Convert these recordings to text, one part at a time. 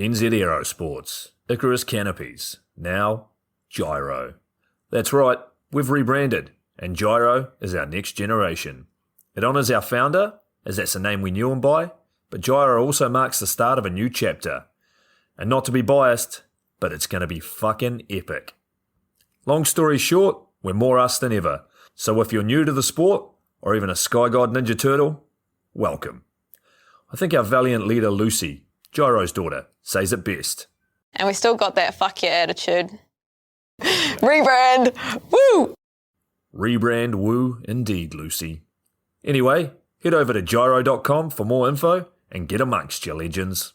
NZ Aerosports, Icarus Canopies, now Gyro. That's right, we've rebranded, and Gyro is our next generation. It honours our founder, as that's the name we knew him by, but Gyro also marks the start of a new chapter. And not to be biased, but it's going to be fucking epic. Long story short, we're more us than ever, so if you're new to the sport, or even a Sky God Ninja Turtle, welcome. I think our valiant leader Lucy, Gyro's daughter, says it best. And we still got that fuck yeah attitude. Rebrand! Woo! Rebrand woo indeed, Lucy. Anyway, head over to gyro.com for more info and get amongst you legends.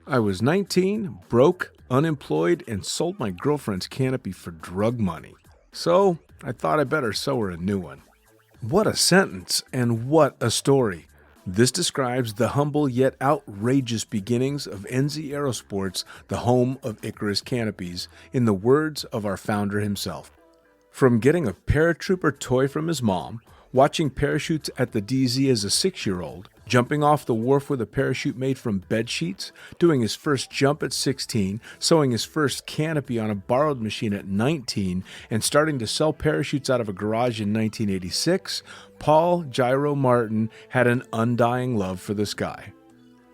I was 19, broke, unemployed, and sold my girlfriend's canopy for drug money. So I thought I better sew her a new one. What a sentence, and what a story. This describes the humble yet outrageous beginnings of NZ Aerosports, the home of Icarus Canopies, in the words of our founder himself. From getting a paratrooper toy from his mom, watching parachutes at the DZ as a 6-year-old, jumping off the wharf with a parachute made from bed sheets, doing his first jump at 16, sewing his first canopy on a borrowed machine at 19, and starting to sell parachutes out of a garage in 1986, Paul Gyro Martin had an undying love for the sky.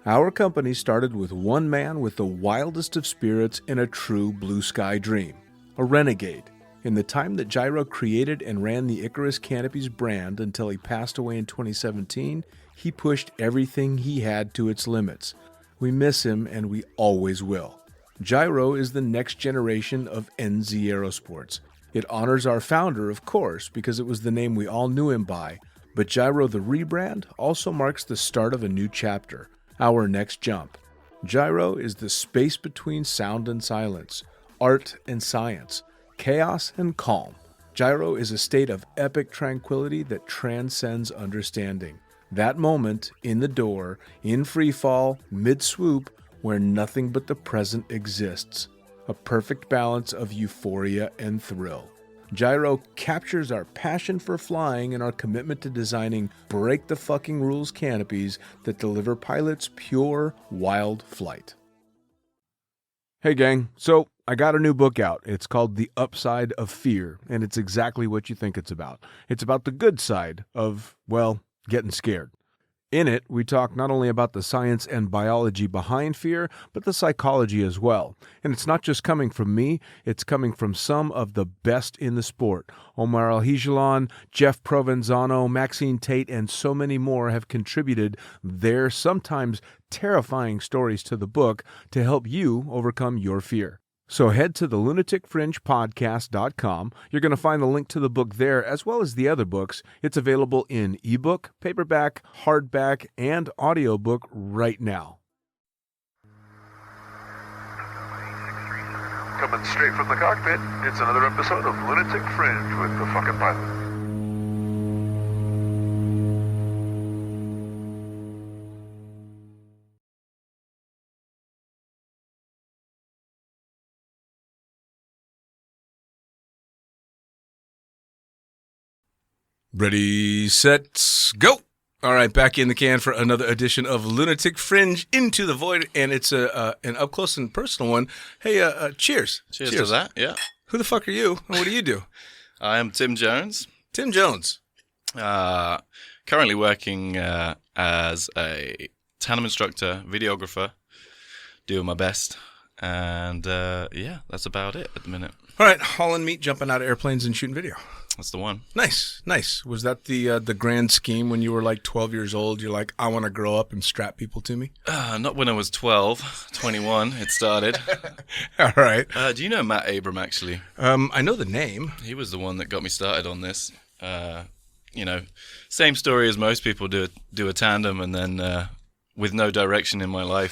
Our company started with one man with the wildest of spirits and a true blue sky dream, a renegade. In the time that Gyro created and ran the Icarus Canopies brand until he passed away in 2017, he pushed everything he had to its limits. We miss him, and we always will. Gyro is the next generation of NZ Aerosports. It honors our founder, of course, because it was the name we all knew him by, but Gyro the rebrand also marks the start of a new chapter, our next jump. Gyro is the space between sound and silence, art and science, chaos and calm. Gyro is a state of epic tranquility that transcends understanding. That moment, in the door, in free fall, mid-swoop, where nothing but the present exists. A perfect balance of euphoria and thrill. Gyro captures our passion for flying and our commitment to designing break-the-fucking-rules canopies that deliver pilots pure, wild flight. Hey gang, so I got a new book out. It's called The Upside of Fear, and it's exactly what you think it's about. It's about the good side of, well, getting scared. In it, we talk not only about the science and biology behind fear, but the psychology as well. And it's not just coming from me, it's coming from some of the best in the sport. Omar Alhigelan, Jeff Provenzano, Maxine Tate, and so many more have contributed their sometimes terrifying stories to the book to help you overcome your fear. So head to the lunaticfringepodcast.com. You're going to find the link to the book there, as well as the other books. It's available in ebook, paperback, hardback, and audiobook right now. Coming straight from the cockpit, it's another episode of Lunatic Fringe with the fucking pilot. Ready, set, go! All right, back in the can for another edition of Lunatic Fringe Into the Void, and it's an up-close and personal one. Hey, cheers. Cheers to that, yeah. Who the fuck are you, and what do you do? I am Tim Jones. Tim Jones. Currently working as a tandem instructor, videographer, doing my best, and yeah, that's about it at the minute. All right, hauling meat, jumping out of airplanes, and shooting video. That's the one. Nice, nice. Was that the grand scheme when you were like 12 years old? You're like, I want to grow up and strap people to me? Not when I was 12, 21 it started. All right. Do you know Matt Abram, actually? I know the name. He was the one that got me started on this. You know, same story as most people do a tandem and then with no direction in my life,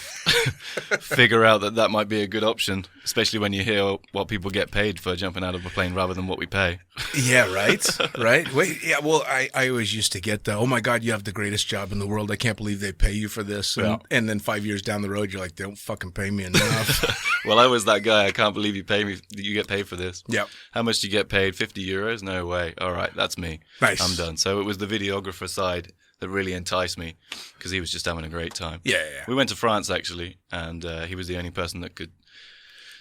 figure out that might be a good option, especially when you hear what people get paid for jumping out of a plane rather than what we pay. Yeah, right, right. Wait, yeah, well, I always used to get the, oh my God, you have the greatest job in the world. I can't believe they pay you for this. And then 5 years down the road, you're like, they don't fucking pay me enough. Well, I was that guy. I can't believe you get paid for this. Yep. How much do you get paid? 50 euros? No way. All right, that's me. Nice. I'm done. So it was the videographer side that really enticed me because he was just having a great great time. Yeah. We went to France, actually, and he was the only person that could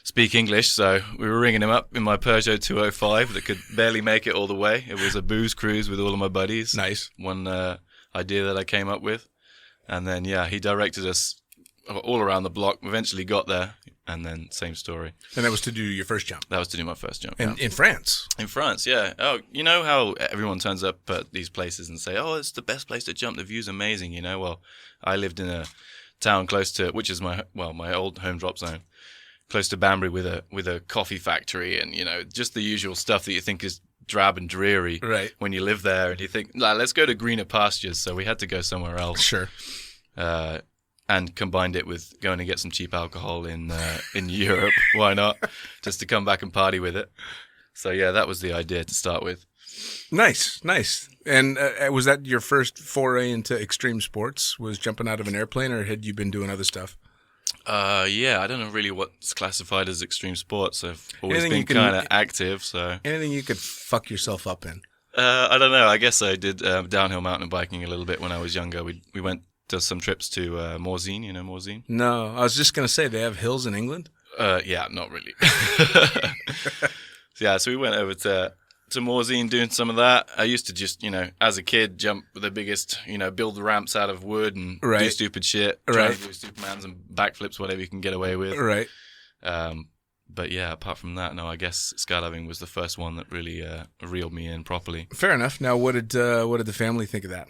speak English, so we were ringing him up in my Peugeot 205 that could barely make it all the way. It was a booze cruise with all of my buddies. Nice. One idea that I came up with. And then, he directed us all around the block, eventually got there, and then same story. And that was to do your first jump. That was to do my first jump. In France? In France, yeah. Oh, you know how everyone turns up at these places and say, oh, it's the best place to jump, the view's amazing, you know? Well, I lived in a town close to, which is my old home drop zone, close to Banbury with a coffee factory and, just the usual stuff that you think is drab and dreary when you live there. And you think, let's go to greener pastures. So we had to go somewhere else. Sure. And combined it with going to get some cheap alcohol in Europe. Why not? Just to come back and party with it. So, that was the idea to start with. Nice. And was that your first foray into extreme sports? Was jumping out of an airplane, or had you been doing other stuff? I don't know really what's classified as extreme sports. I've always Anything been kind of active, so... Anything you could fuck yourself up in? I don't know. I guess I did downhill mountain biking a little bit when I was younger. We went to some trips to Morzine. You know Morzine? No, I was just going to say, they have hills in England? Yeah, not really. So we went over to Morzine doing some of that. I used to just, as a kid, jump the biggest, build the ramps out of wood and do stupid shit. Try to do Supermans and backflips, whatever you can get away with. Right. But apart from that, no, I guess skydiving was the first one that really reeled me in properly. Fair enough. Now, what did the family think of that?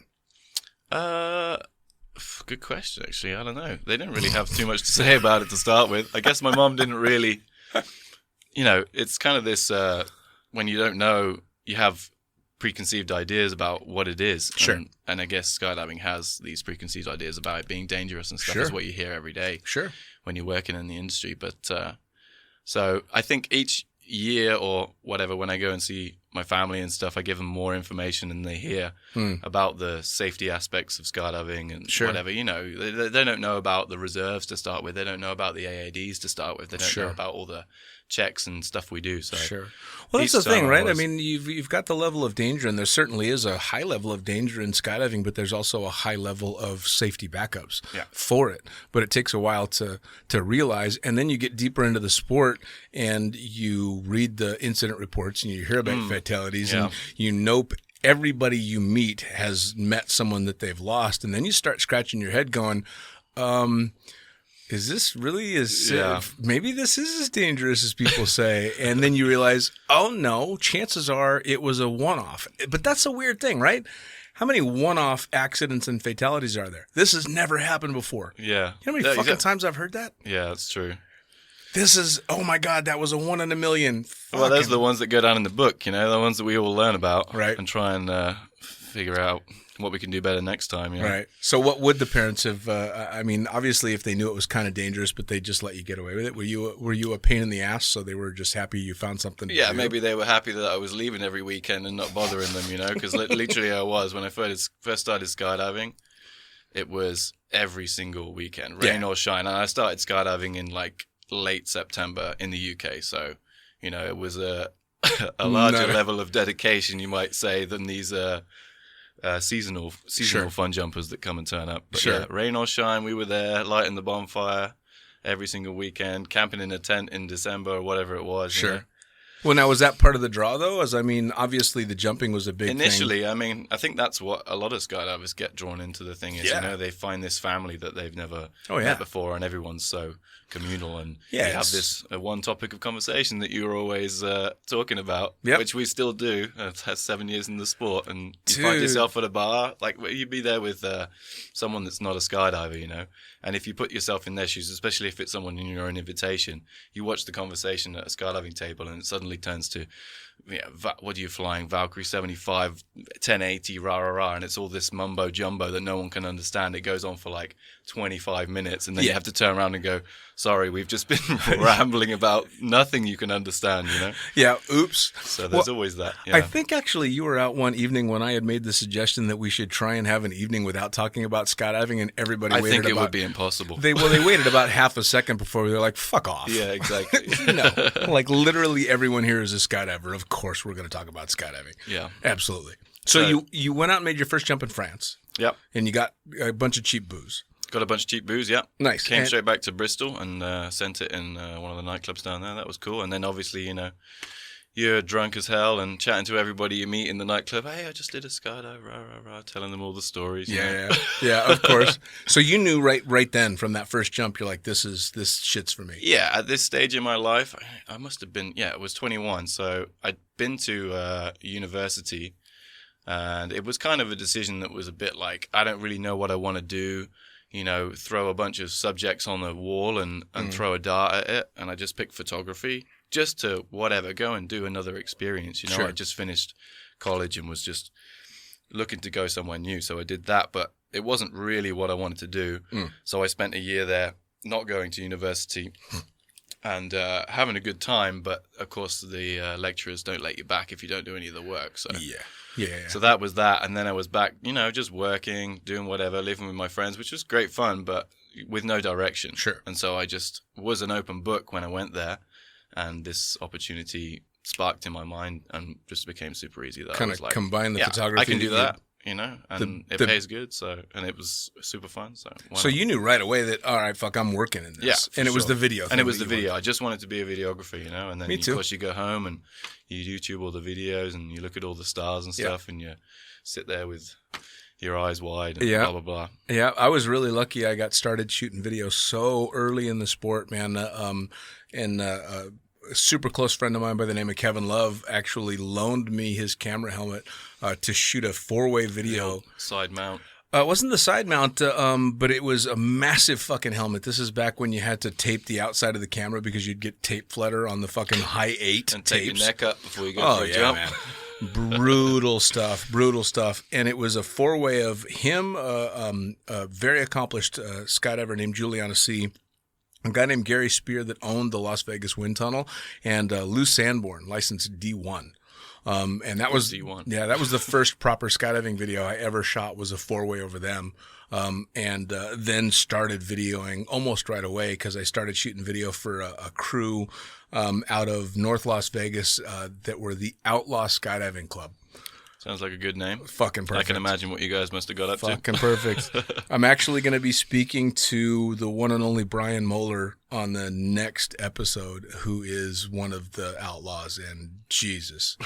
Good question, actually. I don't know. They didn't really have too much to say about it to start with. I guess my mom didn't really, it's kind of this, when you don't know, you have preconceived ideas about what it is. Sure. And I guess skydiving has these preconceived ideas about it being dangerous and stuff. Sure. Is what you hear every day. Sure. When you're working in the industry. But so I think each year or whatever, when I go and see my family and stuff, I give them more information and they hear about the safety aspects of skydiving and whatever. They don't know about the reserves to start with. They don't know about the AADs to start with. They don't know about all the checks and stuff we do. So well, that's the thing, right? I mean, you've got the level of danger, and there certainly is a high level of danger in skydiving, but there's also a high level of safety backups for it. But it takes a while to realize, and then you get deeper into the sport, and you read the incident reports, and you hear about fatalities, and everybody you meet has met someone that they've lost, and then you start scratching your head going, is this really maybe this is as dangerous as people say? And then you realize, oh no, chances are it was a one-off. But that's a weird thing, right? How many one-off accidents and fatalities are there? This has never happened before. Yeah. You know how many fucking times I've heard that? Yeah, that's true. This is, oh my God, that was a 1 in a million. Well, those are the ones that go down in the book, the ones that we all learn about. Right. And try and figure out what we can do better next time. Right. So what would the parents have, obviously if they knew it was kind of dangerous, but they just let you get away with it, were you a pain in the ass, so they were just happy you found something to do? Maybe they were happy that I was leaving every weekend and not bothering them, because literally I was. When I first started skydiving, it was every single weekend, rain or shine. And I started skydiving in late September in the UK, so, it was a larger level of dedication, you might say, than these seasonal fun jumpers that come and turn up. But rain or shine, we were there lighting the bonfire every single weekend, camping in a tent in December or whatever it was. Sure. Well, now, was that part of the draw, though? Obviously the jumping was a big Initially, thing. I think that's what a lot of skydivers get drawn into the thing is, they find this family that they've never met before, and everyone's so communal, and you have this one topic of conversation that you're always talking about, which we still do. It has 7 years in the sport, and you find yourself at a bar, you'd be there with someone that's not a skydiver, and if you put yourself in their shoes, especially if it's someone in your own invitation, you watch the conversation at a skydiving table, and it suddenly turns to, what are you flying? Valkyrie 75, 1080, rah, rah, rah. And it's all this mumbo jumbo that no one can understand. It goes on for 25 minutes. And then you have to turn around and go, sorry, we've just been rambling about nothing you can understand, Yeah, oops. So there's always that. Yeah. I think actually you were out one evening when I had made the suggestion that we should try and have an evening without talking about skydiving, and everybody waited. I think it would be impossible. They waited about half a second before they were like, fuck off. Yeah, exactly. No. Literally everyone here is a skydiver. Of course we're going to talk about skydiving. Yeah. Absolutely. So you went out and made your first jump in France. Yep. And you got a bunch of cheap booze. Got a bunch of cheap booze, yeah. Nice. Came And- straight back to Bristol and sent it in one of the nightclubs down there. That was cool. And then obviously, you're drunk as hell and chatting to everybody you meet in the nightclub. Hey, I just did a skydive, rah, rah, rah, telling them all the stories. Yeah, of course. So you knew right then from that first jump, you're like, this shit's for me. Yeah, at this stage in my life, I must have been, I was 21. So I'd been to university, and it was kind of a decision that was a bit like, I don't really know what I want to do. Throw a bunch of subjects on the wall and throw a dart at it. And I just picked photography just to go and do another experience. Sure. I just finished college and was just looking to go somewhere new. So I did that, but it wasn't really what I wanted to do. So I spent a year there not going to university and having a good time. But of course, the lecturers don't let you back if you don't do any of the work. So Yeah. So that was that, and then I was back, just working, doing whatever, living with my friends, which was great fun, but with no direction. Sure. And so I just was an open book when I went there, and this opportunity sparked in my mind and just became super easy. That Kind I of was like, combine the photography. I can do that, The- and it pays good. So, and it was super fun. So, why So not? you knew right away that, all right, fuck, I'm working in this. Yeah, and it was sure. the video. And thing it was that the you video. wanted. I just wanted to be a videographer, and then Me too. of course you go home and you YouTube all the videos and you look at all the stars and stuff, and you sit there with your eyes wide and Yeah. blah blah blah. Yeah, I was really lucky. I got started shooting video so early in the sport, man. A super close friend of mine by the name of Kevin Love actually loaned me his camera helmet to shoot a 4-way video. Side mount. It wasn't the side mount, but it was a massive fucking helmet. This is back when you had to tape the outside of the camera because you'd get tape flutter on the fucking high 8 And take tapes. your neck up before you go Oh, for a yeah, jump. man. Brutal stuff. And it was a 4-way of him, a very accomplished skydiver named Juliana C., a guy named Gary Spear that owned the Las Vegas Wind Tunnel, and Lou Sanborn, licensed D1. And that was D1. Yeah, that was the first proper skydiving video I ever shot, was a 4-way over them. And then started videoing almost right away because I started shooting video for a crew out of North Las Vegas that were the Outlaw Skydiving Club. Sounds like a good name. Fucking perfect. I can imagine what you guys must have got up to. Fucking perfect. I'm actually going to be speaking to the one and only Brian Moeller on the next episode, who is one of the Outlaws, and Jesus.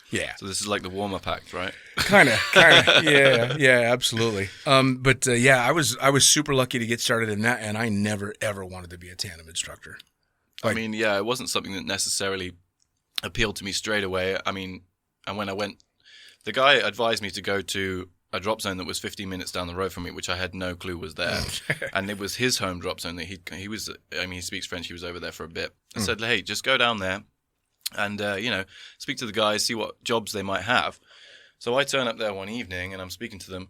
Yeah. So this is like the warm-up act, right? Kind of. Yeah, absolutely. But I was super lucky to get started in that, and I never, ever wanted to be a tandem instructor. I mean, it wasn't something that necessarily appealed to me straight away. I mean, and when I went, the guy advised me to go to a drop zone that was 15 minutes down the road from me, which I had no clue was there. And it was his home drop zone that he was, he speaks French. He was over there for a bit. I said, hey, just go down there and, speak to the guys, see what jobs they might have. So I turn up there one evening and I'm speaking to them.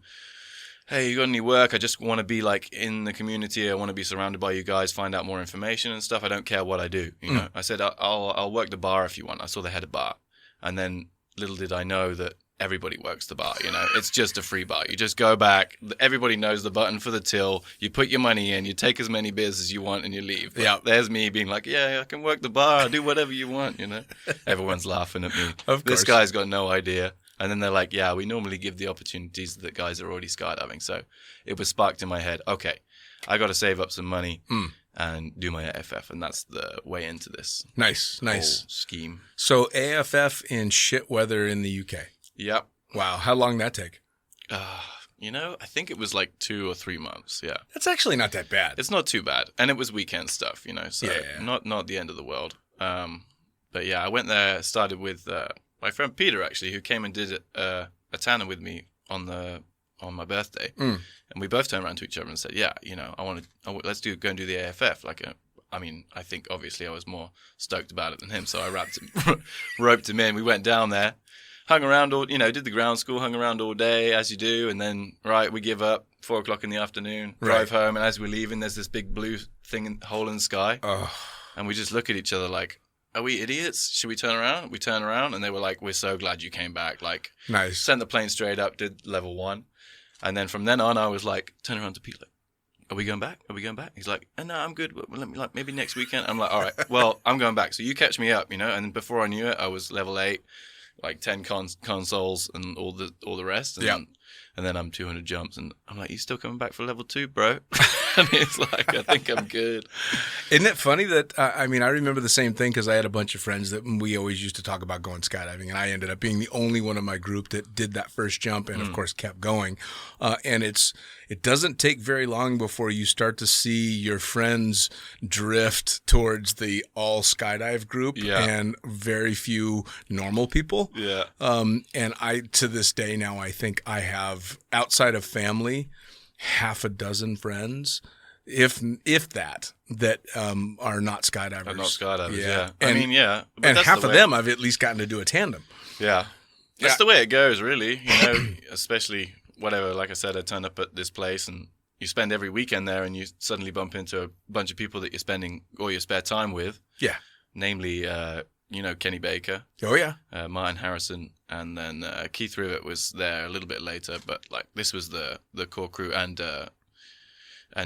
Hey, you got any work? I just want to be like in the community. I want to be surrounded by you guys, find out more information and stuff. I don't care what I do. You know, I said, I'll work the bar if you want. I saw they had a bar. And then little did I know that everybody works the bar, it's just a free bar. You just go back. Everybody knows the button for the till. You put your money in, you take as many beers as you want and you leave. Yeah. There's me being like, yeah, I can work the bar. I'll do whatever you want, Everyone's laughing at me. Of course. This guy's got no idea. And then they're like, yeah, we normally give the opportunities that guys are already skydiving. So it was sparked in my head. Okay, I got to save up some money and do my AFF. And that's the way into this Nice. whole scheme. So AFF in shit weather in the UK. Yep. Wow. How long did that take? I think it was like 2 or 3 months. Yeah. That's actually not that bad. It's not too bad. And it was weekend stuff, so Yeah. not the end of the world. But yeah, I went there, started with my friend Peter, actually, who came and did a tandem with me on my birthday. And we both turned around to each other and said, yeah, let's go and do the AFF. I think obviously I was more stoked about it than him. So I roped him in. We went down there, hung around did the ground school, hung around all day as you do. And then, we give up 4:00 in the afternoon, drive home. And as we're leaving, there's this big blue hole in the sky. Oh. And we just look at each other like, are we idiots? Should we turn around? We turn around and they were like, we're so glad you came back. Nice. Sent the plane straight up, did level 1. And then from then on, I was like, turn around to Pete, like, are we going back? He's like, no, I'm good. Let me, maybe next weekend. I'm like, all right, well, I'm going back. So you catch me up, And then before I knew it, I was level 8, 10 consoles and all the rest. And then I'm 200 jumps. And I'm like, you still coming back for level 2, bro? And it's like, I think I'm good. Isn't it funny that, I remember the same thing because I had a bunch of friends that we always used to talk about going skydiving, and I ended up being the only one in my group that did that first jump and, of course, kept going. And it doesn't take very long before you start to see your friends drift towards the all skydive group and very few normal people. Yeah. And to this day now, I think I have, outside of family, half a dozen friends, if that are not skydivers. Are not skydivers, yeah. And, But and that's half the of way- them I've at least gotten to do a tandem. Yeah. That's the way it goes, really. Especially whatever, like I said, I turned up at this place and you spend every weekend there and you suddenly bump into a bunch of people that you're spending all your spare time with. Yeah. Namely, Kenny Baker. Oh, yeah. Martin Harrison, and then Keith Rivet was there a little bit later, but like this was the core crew and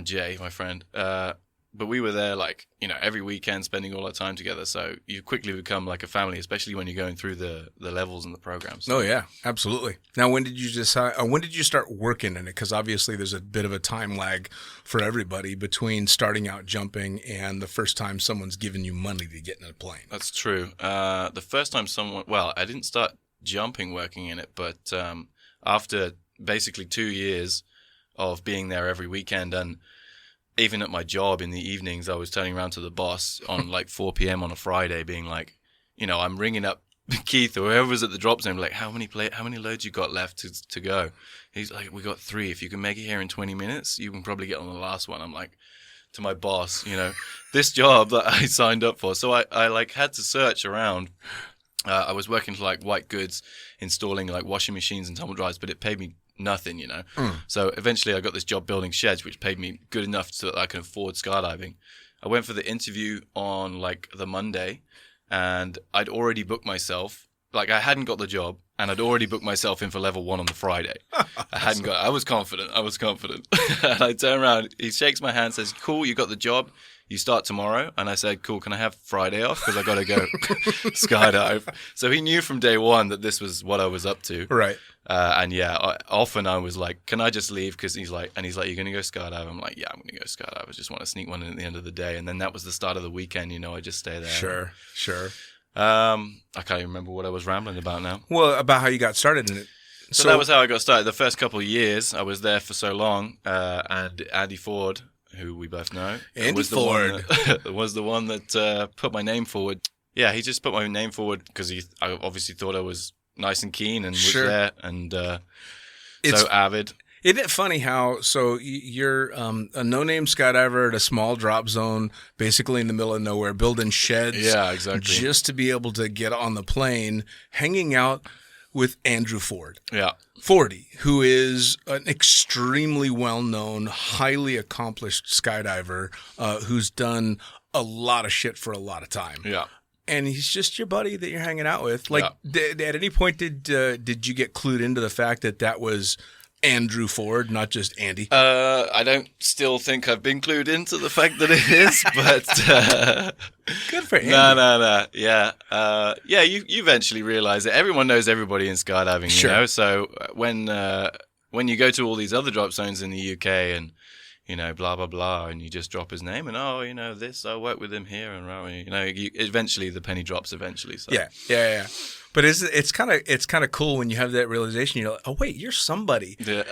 Jay, my friend. But we were there every weekend, spending all our time together. So you quickly become like a family, especially when you're going through the levels and the programs. Oh yeah, absolutely. Now, when did you decide? When did you start working in it? Because obviously, there's a bit of a time lag for everybody between starting out jumping and the first time someone's given you money to get in a plane. That's true. The first time I didn't start jumping working in it, but after basically 2 years of being there every weekend, and even at my job in the evenings, I was turning around to the boss on like 4 p.m. on a Friday being like, I'm ringing up Keith or whoever's at the drop zone, like, how many loads you got left to go? He's like, we got 3. If you can make it here in 20 minutes, you can probably get on the last one. I'm like, to my boss, this job that I signed up for. So I had to search around. I was working for like white goods, installing like washing machines and tumble dryers, but it paid me nothing, So eventually I got this job building sheds, which paid me good enough so that I can afford skydiving. I went for the interview on like the Monday, and I'd already booked myself. Like I hadn't got the job, and I'd already booked myself in for level 1 on the Friday. I was confident. And I turn around, he shakes my hand, says, "Cool, you got the job. You start tomorrow." And I said, "Cool, can I have Friday off? Because I got to go skydive." So he knew from day one that this was what I was up to. Right. Often I was like, "Can I just leave?" Because he's like, "You're going to go skydive?" I'm like, "Yeah, I'm going to go skydive. I just want to sneak one in at the end of the day." And then that was the start of the weekend. I just stay there. Sure. I can't even remember what I was rambling about now. Well, about how you got started in it. So that was how I got started. The first couple of years, I was there for so long, and Andy Ford, who we both know, was the one that put my name forward. Yeah, he just put my name forward because I obviously thought I was nice and keen and was there and so avid. Isn't it funny how, so you're a no-name skydiver at a small drop zone, basically in the middle of nowhere, building sheds. Yeah, exactly. Just to be able to get on the plane, hanging out with Andrew Ford. Yeah. Fordy, who is an extremely well-known, highly accomplished skydiver who's done a lot of shit for a lot of time. Yeah. And he's just your buddy that you're hanging out with. Like, at any point, did you get clued into the fact that was Andrew Ford, not just Andy? I don't still think I've been clued into the fact that it is, but good for Andy. No. Yeah. You eventually realize that everyone knows everybody in skydiving, Sure. So when you go to all these other drop zones in the UK and blah blah blah, and you just drop his name and this, I work with him here, and eventually the penny drops eventually. So. Yeah. But it's kind of cool when you have that realization. You're like, oh wait, you're somebody. Yeah.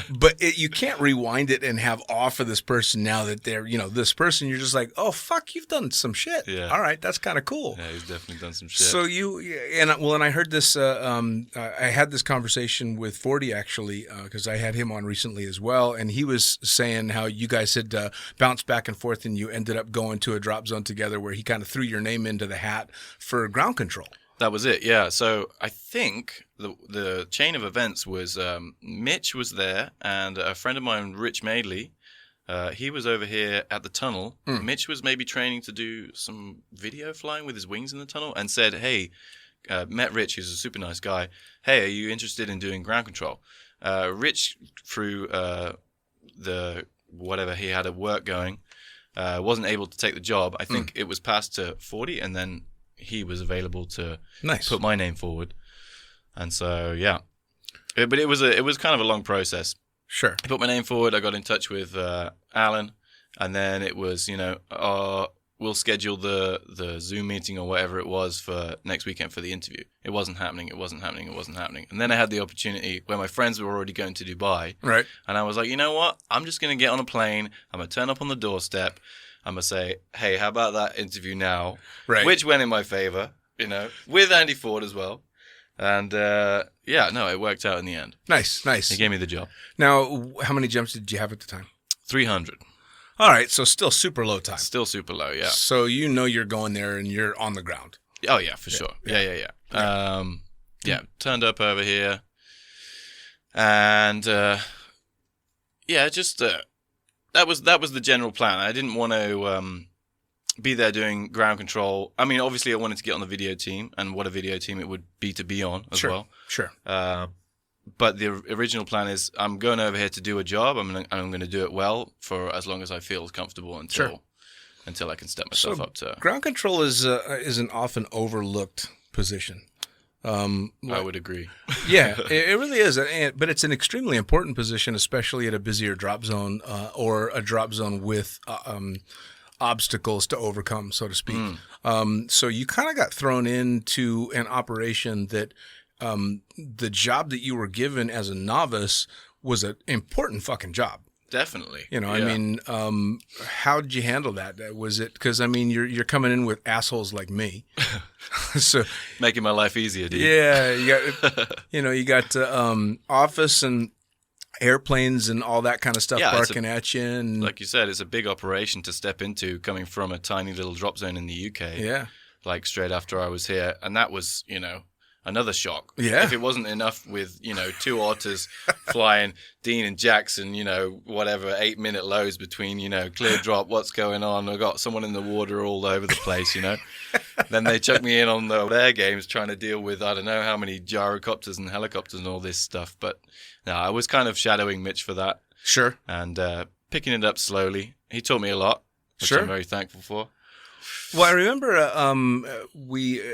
But you can't rewind it and have awe for this person now that they're this person. You're just like, oh fuck, you've done some shit. Yeah. All right, that's kind of cool. Yeah, he's definitely done some shit. So and I heard this. I had this conversation with Fordy actually because I had him on recently as well, and he was saying how you guys had bounced back and forth, and you ended up going to a drop zone together where he kind of threw your name into the hat for ground control. That was it, yeah. So I think the chain of events was Mitch was there, and a friend of mine, Rich Madeley, he was over here at the tunnel. Mitch was maybe training to do some video flying with his wings in the tunnel, and said, hey, met Rich, who's a super nice guy. Hey, are you interested in doing ground control? Rich, through the whatever he had at work going, wasn't able to take the job. I think it was passed to 40, and then he was available to put my name forward. And so, but it was kind of a long process. Sure. I put my name forward. I got in touch with Alan, and then it was, we'll schedule the Zoom meeting or whatever it was for next weekend for the interview. It wasn't happening. And then I had the opportunity where my friends were already going to Dubai. Right. And I was like, you know what? I'm just going to get on a plane. I'm going to turn up on the doorstep. I'm going to say, hey, how about that interview now? Right. Which went in my favor, with Andy Ford as well. And, it worked out in the end. Nice. He gave me the job. Now, how many jumps did you have at the time? 300. All right, so still super low time. Still super low, yeah. So you're going there and you're on the ground. Oh, yeah, for sure. Yeah. Turned up over here. And, that was the general plan. I didn't want to be there doing ground control. I mean, obviously I wanted to get on the video team, and what a video team it would be on as well. Sure. But the original plan is I'm going over here to do a job. I'm going to do it well for as long as I feel comfortable until I can step myself up to. Ground control is an often overlooked position. I would agree. Yeah, it really is. But it's an extremely important position, especially at a busier drop zone or a drop zone with obstacles to overcome, so to speak. So you kind of got thrown into an operation that the job that you were given as a novice was an important fucking job. Definitely. I mean, how did you handle that? Was it because you're coming in with assholes like me, so making my life easier, dude. Yeah, you got office and airplanes and all that kind of stuff barking at you. And like you said, it's a big operation to step into coming from a tiny little drop zone in the UK. Yeah, like straight after I was here, and that was another shock. Yeah. If it wasn't enough with, two otters flying, Dean and Jackson, 8-minute lows between, clear drop, what's going on? I got someone in the water all over the place, Then they chucked me in on the air games trying to deal with, I don't know how many gyrocopters and helicopters and all this stuff. But no, I was kind of shadowing Mitch for that. Sure. And picking it up slowly. He taught me a lot, which I'm very thankful for. Well, I remember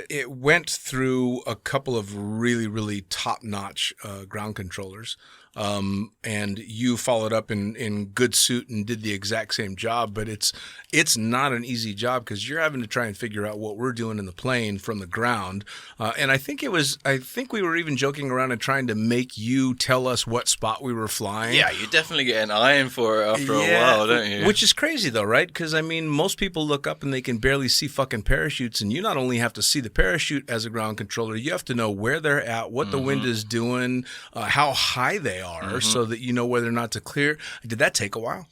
it went through a couple of really, really top-notch ground controllers, and you followed up in good suit and did the exact same job. But it's not an easy job because you're having to try and figure out what we're doing in the plane from the ground. And I think we were even joking around and trying to make you tell us what spot we were flying. Yeah, you definitely get an eye for it after a while, don't you? Which is crazy though, right? Because most people look up and they can barely see fucking parachutes, and you not only have to see the parachute as a ground controller, you have to know where they're at, what the wind is doing, how high they are, so that you know whether or not to clear. Did that take a while?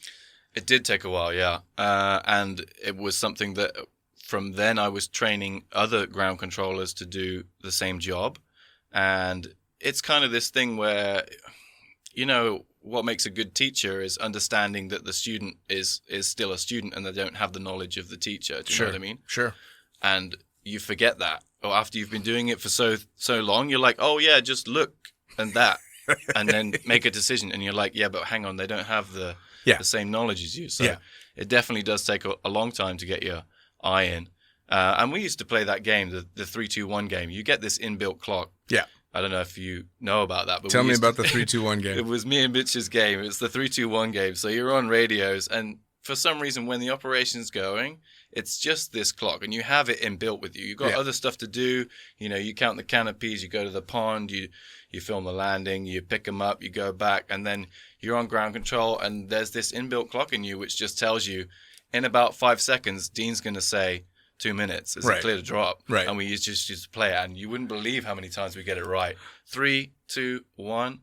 It did take a while, yeah. And it was something that from then I was training other ground controllers to do the same job. And it's kind of this thing where, what makes a good teacher is understanding that the student is still a student and they don't have the knowledge of the teacher. Do you know what I mean? Sure. And you forget that. Or after you've been doing it for so long, you're like, oh yeah, just look and that. And then make a decision. And you're like, yeah, but hang on, they don't have the same knowledge as you. So it definitely does take a long time to get your eye in. And we used to play that game, the 3-2-1 game. You get this inbuilt clock. Yeah. I don't know if you know about that. But tell me about the 3-2-1 game. It was me and Mitch's game. It's the 3-2-1 game. So you're on radios, and for some reason, when the operation's going, it's just this clock, and you have it inbuilt with you. You've got other stuff to do. You count the canopies, you go to the pond, you film the landing, you pick them up, you go back, and then you're on ground control, and there's this inbuilt clock in you which just tells you, in about 5 seconds, Dean's going to say, 2 minutes. Is it clear to drop? Right. And we used to play it, and you wouldn't believe how many times we get it right. 3, 2, 1.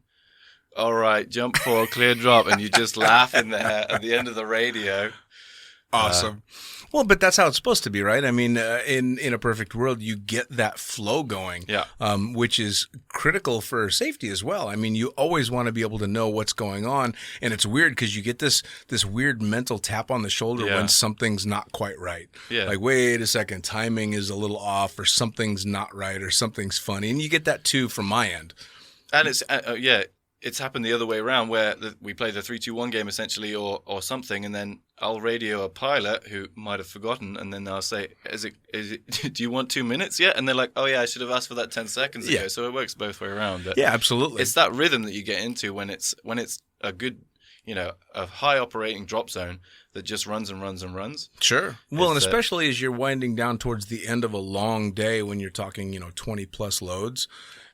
All right, jump for clear drop, and you just laugh in there at the end of the radio. Awesome. Well, but that's how it's supposed to be, right? I mean, in a perfect world, you get that flow going, which is critical for safety as well. I mean, you always want to be able to know what's going on, and it's weird because you get this weird mental tap on the shoulder when something's not quite right. Yeah. Like, wait a second, timing is a little off, or something's not right, or something's funny, and you get that too from my end. And it's it's happened the other way around where we play the 3-2-1 game essentially or something, and then I'll radio a pilot who might have forgotten, and then I'll say, is it do you want 2 minutes yet? And they're like, oh yeah, I should have asked for that 10 seconds ago. So it works both way around. But yeah, absolutely. It's that rhythm that you get into when it's a good, a high operating drop zone that just runs and runs and runs. Sure. Well, and It's, especially as you're winding down towards the end of a long day when you're talking, 20 plus loads,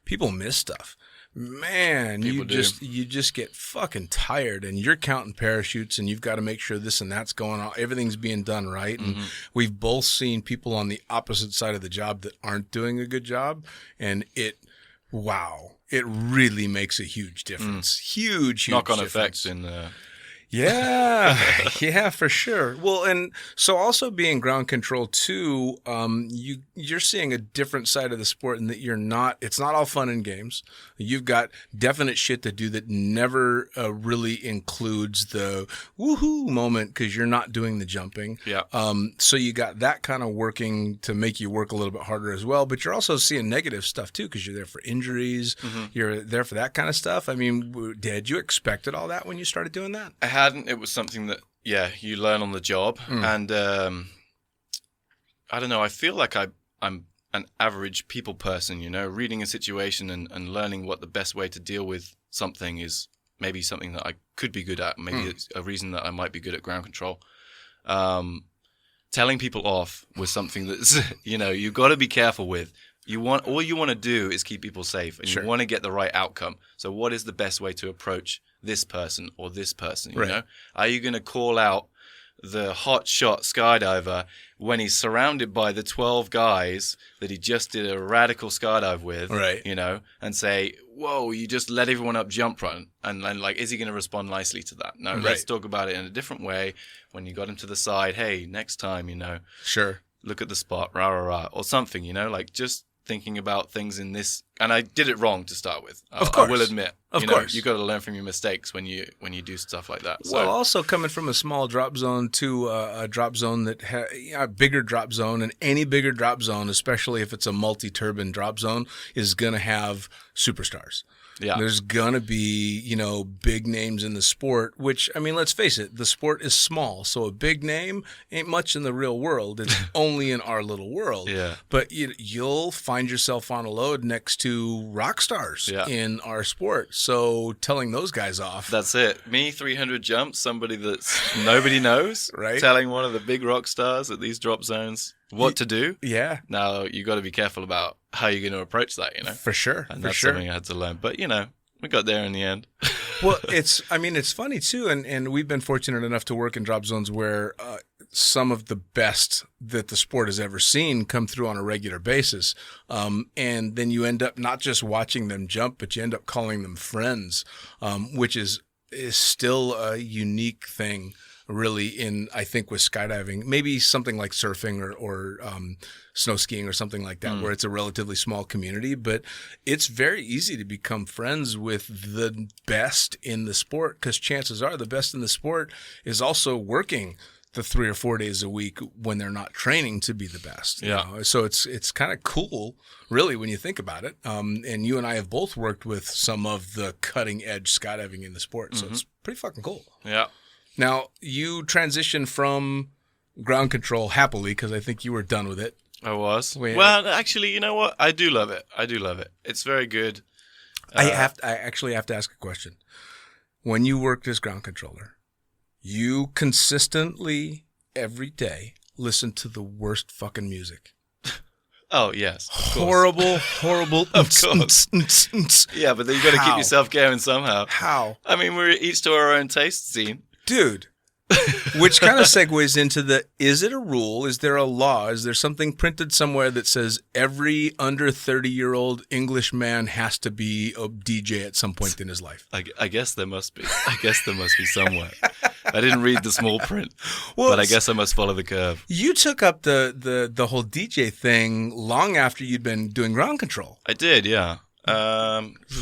people miss stuff. Man, People do. you just get fucking tired, and you're counting parachutes, and you've got to make sure this and that's going on. Everything's being done right, and we've both seen people on the opposite side of the job that aren't doing a good job, and it really makes a huge difference. Huge Knock-on difference. effects in Yeah, yeah, for sure. Well, and so also being ground control too, you're seeing a different side of the sport in that it's not all fun and games. You've got definite shit to do that never really includes the woohoo moment because you're not doing the jumping. Yeah. So you got that kind of working to make you work a little bit harder as well, but you're also seeing negative stuff too because you're there for injuries. You're there for that kind of stuff. I mean, had you expected all that when you started doing that? I hadn't. It was something that, you learn on the job. And I don't know, I feel like I'm an average people person, reading a situation and learning what the best way to deal with something is maybe something that I could be good at. Maybe it's a reason that I might be good at ground control. Telling people off was something that's, you've got to be careful with. All you want to do is keep people safe, and you want to get the right outcome. So what is the best way to approach this person or this person, you know? Are you going to call out the hot shot skydiver when he's surrounded by the 12 guys that he just did a radical skydive with, and say, whoa, you just let everyone up jump run? And then, is he going to respond nicely to that? No, let's talk about it in a different way. When you got him to the side, hey, next time, Sure. look at the spot, rah, rah, rah, or something, just thinking about things in this. And I did it wrong to start with. Of course. I will admit. Of course. You got to learn from your mistakes when you do stuff like that. Well, also coming from a small drop zone to a drop zone that a bigger drop zone, and any bigger drop zone, especially if it's a multi-turbine drop zone, is going to have superstars. Yeah. There's going to be, big names in the sport, which, I mean, let's face it, the sport is small. So a big name ain't much in the real world. It's only in our little world. Yeah. But you'll find yourself on a load next to rock stars in our sport. So telling those guys off. That's it. Me, 300 jumps, somebody that's nobody knows. Right. Telling one of the big rock stars at these drop zones what to do. Yeah. Now, you got to be careful about how you're going to approach that, For sure. And for that's sure. something I had to learn. But, we got there in the end. Well, it's funny too, and we've been fortunate enough to work in drop zones where some of the best that the sport has ever seen come through on a regular basis, and then you end up not just watching them jump, but you end up calling them friends, which is still a unique thing. Really, I think with skydiving, maybe something like surfing or snow skiing or something like that, where it's a relatively small community, but it's very easy to become friends with the best in the sport because chances are the best in the sport is also working the 3 or 4 days a week when they're not training to be the best. So it's kind of cool, really, when you think about it. And you and I have both worked with some of the cutting edge skydiving in the sport, so it's pretty fucking cool. Yeah. Now, you transitioned from ground control happily because I think you were done with it. I was. Wait. Well, actually, you know what? I do love it. It's very good. I actually have to ask a question. When you worked as ground controller, you consistently, every day, listened to the worst fucking music. Oh, yes. Horrible. Of course. Yeah, but then you got to keep yourself going somehow. How? I mean, we're each to our own taste, scene. Dude. Which kind of segues into is it a rule? Is there a law? Is there something printed somewhere that says every under 30-year-old English man has to be a DJ at some point in his life? I guess there must be. Somewhere. I didn't read the small print, but I guess I must follow the curve. You took up the whole DJ thing long after you'd been doing ground control. I did, yeah.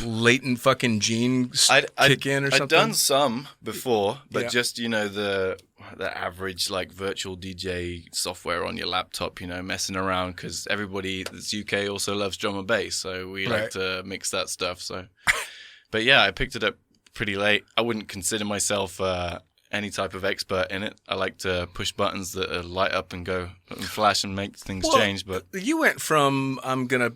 Latent fucking gene kick in or something? I'd done some before, but just, the average virtual DJ software on your laptop, messing around because everybody that's UK also loves drum and bass, so we like to mix that stuff. So, but yeah, I picked it up pretty late. I wouldn't consider myself any type of expert in it. I like to push buttons that light up and go and flash and make things change. But you went from I'm gonna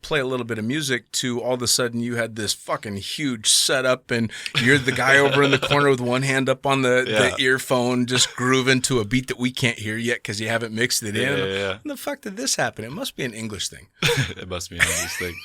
play a little bit of music to all of a sudden you had this fucking huge setup and you're the guy over in the corner with one hand up on the earphone just grooving to a beat that we can't hear yet because you haven't mixed it in. Yeah. When the fuck did this happen? It must be an English thing. It must be an English thing.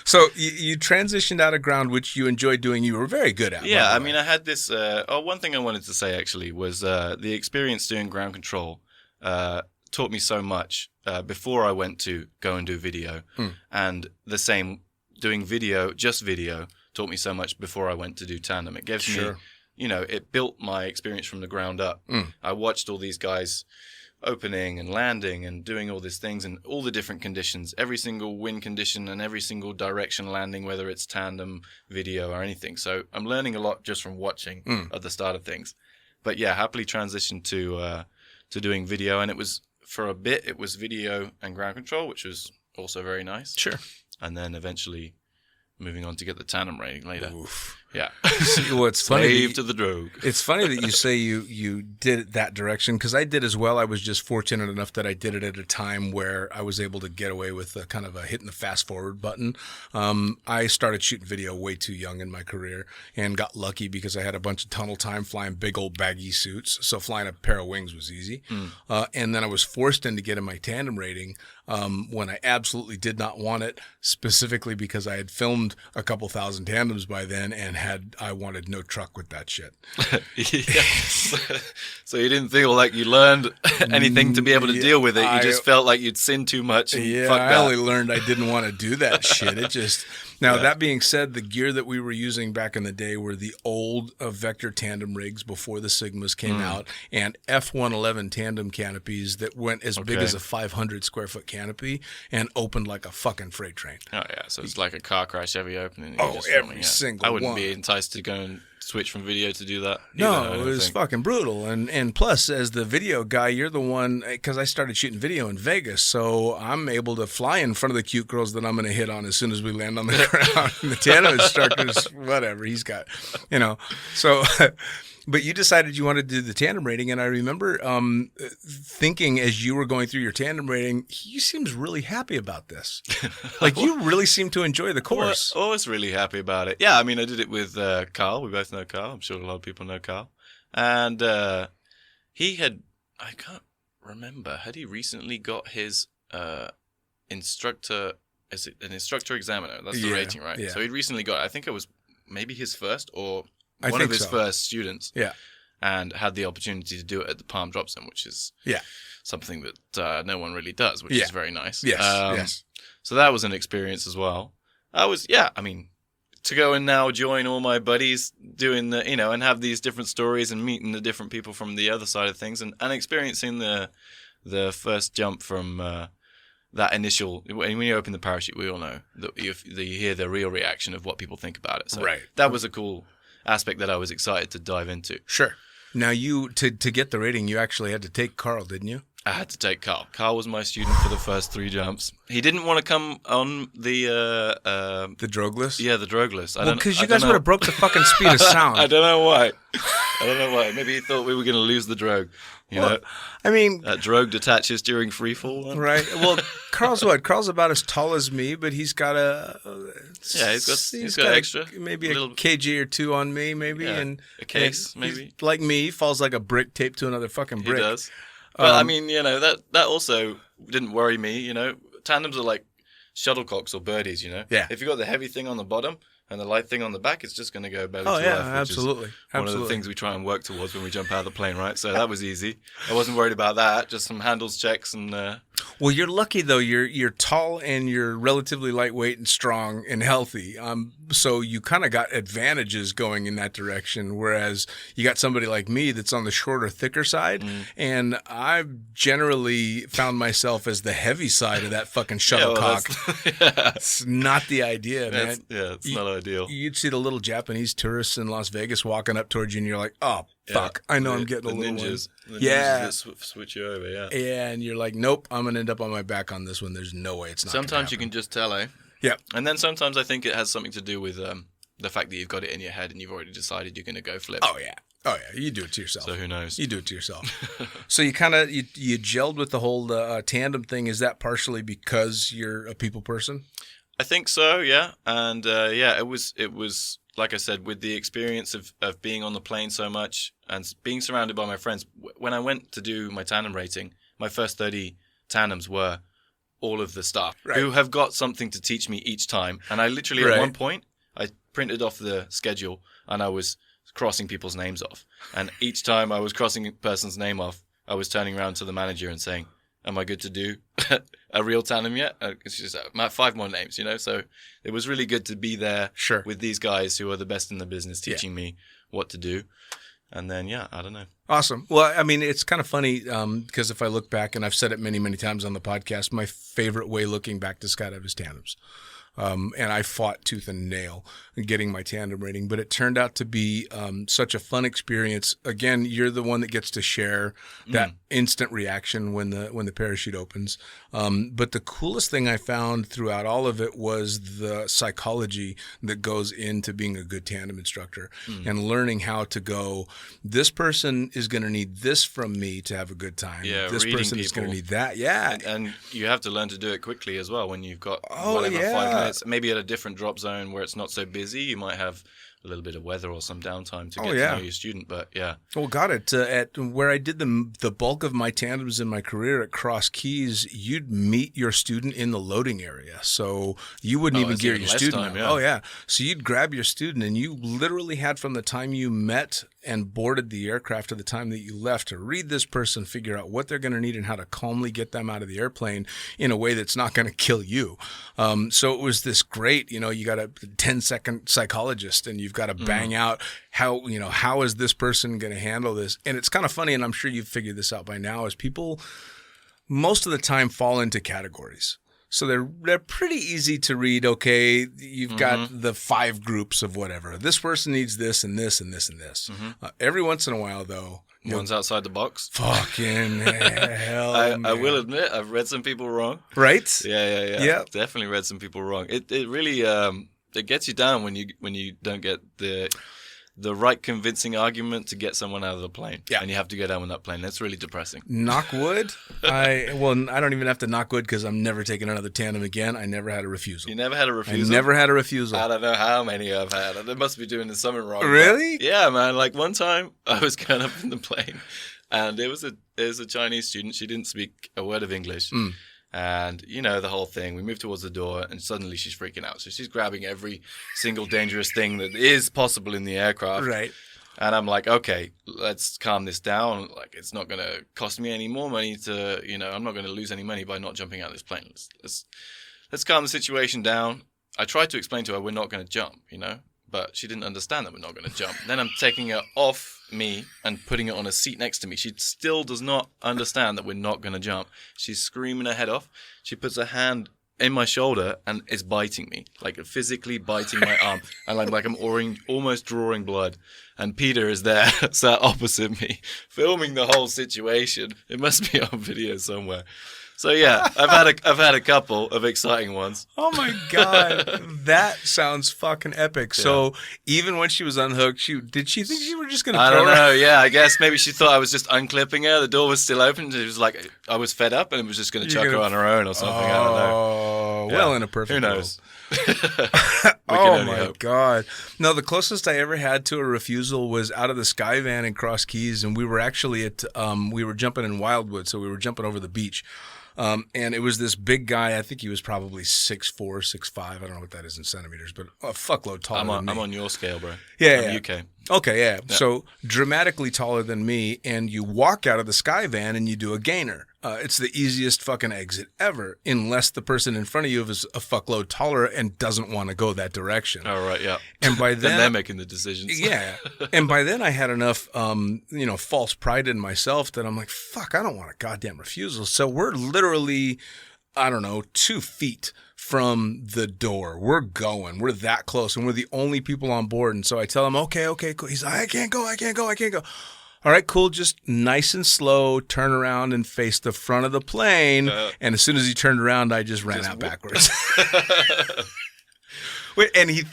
So you transitioned out of ground, which you enjoyed doing. You were very good at. Yeah, I mean, I had this. One thing I wanted to say actually was the experience doing ground control taught me so much before I went to go and do video, and the same doing video, just video, taught me so much before I went to do tandem. It gives me, it built my experience from the ground up. I watched all these guys opening and landing and doing all these things and all the different conditions, every single wind condition and every single direction landing, whether it's tandem, video or anything. So I'm learning a lot just from watching at the start of things. But yeah, happily transitioned to doing video, and it was for a bit it was video and ground control, which was also very nice. Sure. And then eventually moving on to get the tandem rating later. Oof. Yeah. See, what's funny? Slave to the drogue. It's funny that you say you did it that direction, because I did as well. I was just fortunate enough that I did it at a time where I was able to get away with a kind of a hitting the fast forward button. I started shooting video way too young in my career and got lucky because I had a bunch of tunnel time flying big old baggy suits. So flying a pair of wings was easy. And then I was forced into getting my tandem rating when I absolutely did not want it, specifically because I had filmed a couple thousand tandems by then and I wanted no truck with that shit. So you didn't feel like you learned anything to be able to deal with it. You just felt like you'd sinned too much. And fuck I that. only learned I didn't want to do that shit. It just... Now, that being said, the gear that we were using back in the day were the old Vector tandem rigs before the Sigmas came out, and F111 tandem canopies that went as big as a 500 square foot canopy and opened like a fucking freight train. Oh yeah, so it's like a car crash every opening. Every single I wouldn't one. be enticed to go and switch from video to do that. No, it was fucking brutal. And plus, as the video guy, you're the one, because I started shooting video in Vegas, so I'm able to fly in front of the cute girls that I'm going to hit on as soon as we land on the ground. And the tandem instructors, whatever, he's got, so... But you decided you wanted to do the tandem rating, and I remember thinking as you were going through your tandem rating, he seems really happy about this. Like, you really seem to enjoy the course. Well, I was really happy about it. Yeah, I mean, I did it with Carl. We both know Carl. I'm sure a lot of people know Carl. And he had, I can't remember, had he recently got his instructor, is it an instructor examiner? That's the rating, right? Yeah. So he'd recently got, I think it was maybe his first or I one think of his so. first students. Yeah. And had the opportunity to do it at the Palm dropzone, which is something that no one really does, which is very nice. Yes. So that was an experience as well. To go and now join all my buddies doing the, and have these different stories and meeting the different people from the other side of things and experiencing the first jump from that initial, when you open the parachute, we all know that you hear the real reaction of what people think about it. So that was a cool aspect that I was excited to dive into. Sure. Now, you to get the rating, you actually had to take Carl, didn't you? I had to take Carl. Carl was my student for the first 3 jumps. He didn't want to come on the drogue list? Yeah, the drogue list. Well, because you guys would have broke the fucking speed of sound. I don't know why. Maybe he thought we were going to lose the drogue. You know? I mean... That drogue detaches during free fall. Right. Well, Carl's what? Carl's about as tall as me, but he's got a... he's got extra. Maybe a kg or 2 on me, maybe. Yeah, and a case, maybe. Like me, he falls like a brick taped to another fucking brick. He does. But, I mean, that also didn't worry me, Tandems are like shuttlecocks or birdies, Yeah. If you got the heavy thing on the bottom and the light thing on the back, it's just going to go belly to left. Absolutely. One of the things we try and work towards when we jump out of the plane, right? So that was easy. I wasn't worried about that. Just some handles checks and... Well, you're lucky though. You're tall and you're relatively lightweight and strong and healthy. So you kind of got advantages going in that direction. Whereas you got somebody like me that's on the shorter, thicker side, and I've generally found myself as the heavy side of that fucking shuttlecock. It's not the idea, man. It's not ideal. You'd see the little Japanese tourists in Las Vegas walking up towards you, and you're like, "Oh, fuck! I know I'm getting a little ninjas. one." The ninjas that switch you over, Yeah, and you're like, "Nope, I'm gonna end up on my back on this one. There's no way it's not." Sometimes you can just tell, eh? Yeah. And then sometimes I think it has something to do with the fact that you've got it in your head and you've already decided you're going to go flip. Oh yeah. Oh yeah, you do it to yourself. So who knows? You do it to yourself. So you kind of you gelled with the whole tandem thing. Is that partially because you're a people person? I think so, yeah. And yeah, it was like I said, with the experience of being on the plane so much and being surrounded by my friends. When I went to do my tandem rating, my first 30 tandems were all of the staff who have got something to teach me each time. And I literally, at one point, I printed off the schedule and I was crossing people's names off. And each time I was crossing a person's name off, I was turning around to the manager and saying, am I good to do a real tandem yet? It's just 5 more names, you know? So it was really good to be there with these guys who are the best in the business teaching me what to do. And then, yeah, I don't know. Awesome. Well, I mean, it's kind of funny because if I look back, and I've said it many, many times on the podcast, my favorite way looking back to skydive is tandems. And I fought tooth and nail getting my tandem rating, but it turned out to be such a fun experience. Again, you're the one that gets to share that instant reaction when the parachute opens. But the coolest thing I found throughout all of it was the psychology that goes into being a good tandem instructor and learning how to go, this person is going to need this from me to have a good time. Yeah, this person is going to need that. Yeah. And you have to learn to do it quickly as well when you've got 5 minutes. Maybe at a different drop zone where it's not so busy, you might have a little bit of weather or some downtime to get to know your student. But yeah. Well, got it. At where I did the bulk of my tandems in my career at Cross Keys, you'd meet your student in the loading area. So you wouldn't even gear your student. Oh, yeah. So you'd grab your student and you literally had from the time you met and boarded the aircraft to the time that you left to read this person, figure out what they're going to need and how to calmly get them out of the airplane in a way that's not going to kill you. So it was this great, you got a 10-second psychologist and you've got to bang out how is this person going to handle this? And it's kind of funny, and I'm sure you've figured this out by now, is people most of the time fall into categories. So they're pretty easy to read. Okay, you've got the 5 groups of whatever. This person needs this and this and this and this. Every once in a while, though, one's outside the box. Fucking hell! I will admit, I've read some people wrong. Right? Yeah. Definitely read some people wrong. It really it gets you down when you don't get the right convincing argument to get someone out of the plane. Yeah. And you have to go down with that plane. That's really depressing. Knock wood. I don't even have to knock wood because I'm never taking another tandem again. I never had a refusal. You never had a refusal? I never had a refusal. I don't know how many I've had. They must be doing something wrong. Really? Yeah, man. Like one time I was going up in the plane and there was a Chinese student. She didn't speak a word of English. And, the whole thing. We moved towards the door, and suddenly she's freaking out. So she's grabbing every single dangerous thing that is possible in the aircraft. Right. And I'm like, okay, let's calm this down. Like, it's not going to cost me any more money to, I'm not going to lose any money by not jumping out of this plane. Let's calm the situation down. I tried to explain to her we're not going to jump, but she didn't understand that we're not going to jump. Then I'm taking her off me and putting it on a seat next to me. She still does not understand that we're not going to jump. She's screaming her head off. She puts her hand in my shoulder and is biting me, like physically biting my arm. And I'm almost drawing blood. And Peter is there, sat opposite me, filming the whole situation. It must be on video somewhere. So yeah, I've had a couple of exciting ones. Oh my god, that sounds fucking epic. Yeah. So even when she was unhooked, did she think you were just gonna? I don't know. Yeah, I guess maybe she thought I was just unclipping her. The door was still open. She was like, I was fed up and it was just gonna chuck her on her own or something. I don't know. Oh, well, in a perfect world. Who knows? Oh my god! No, the closest I ever had to a refusal was out of the sky van in Cross Keys, and we were actually at we were jumping in Wildwood, so we were jumping over the beach. And it was this big guy. I think he was probably 6'4", 6'5". I don't know what that is in centimeters, but a fuckload taller than me. I'm on your scale, bro. Yeah, I'm UK. Okay, yeah. So dramatically taller than me, and you walk out of the sky van and you do a gainer. It's the easiest fucking exit ever, unless the person in front of you is a fuckload taller and doesn't want to go that direction. Oh, right, yeah. And by then they're making the decisions. Yeah. And by then I had enough, false pride in myself that I'm like, fuck, I don't want a goddamn refusal. So we're literally, 2 feet from the door. We're going. We're that close, and we're the only people on board. And so I tell him, okay, cool. He's like, I can't go. All right, cool. Just nice and slow, turn around and face the front of the plane. And as soon as he turned around, I just ran out backwards. Wait, and he